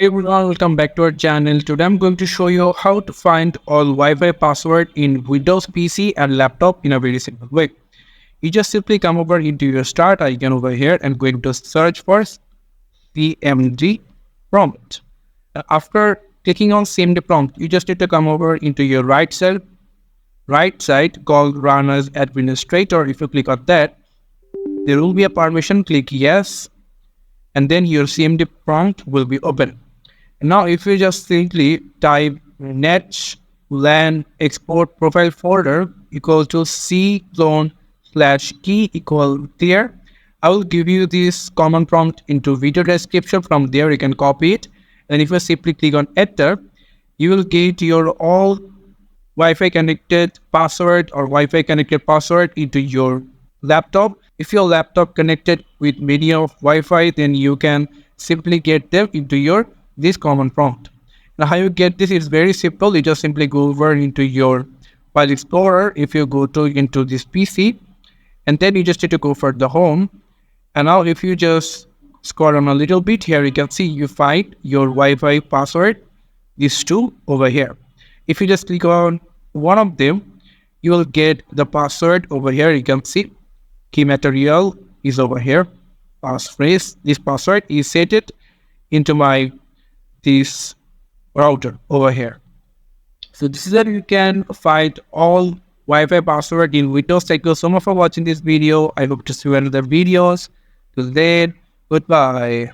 Hey everyone, welcome back to our channel. Today I'm going to show you how to find all Wi-Fi password in Windows PC and laptop in a very simple way. You just simply come over into your start icon over here and going to search for CMD prompt. After clicking on CMD prompt, you just need to come over into your right side called Run as Administrator. If you click on that, there will be a permission. Click yes, and then your CMD prompt will be open. Now, if you just simply type netsh wlan export profile folder equal to c clone slash key equal there, I will give you this command prompt into video description. From there, you can copy it. And if you simply click on enter, you will get your all Wi-Fi connected password or Wi-Fi connected password into your laptop. If your laptop connected with many of Wi-Fi, then you can simply get them into your this command prompt. Now, how you get this is very simple. You just simply go over into your file explorer. If you go to into this PC, and then you just need to go for the home. And now, if you just scroll on a little bit here, you can see you find your Wi-Fi password. These two over here. If you just click on one of them, you will get the password over here. You can see key material is over here. Passphrase. This password is set it into my this router over here. So this is how you can find all Wi-Fi password in Windows. Thank you so much for watching this video. I hope to see you in other videos. Till then, goodbye.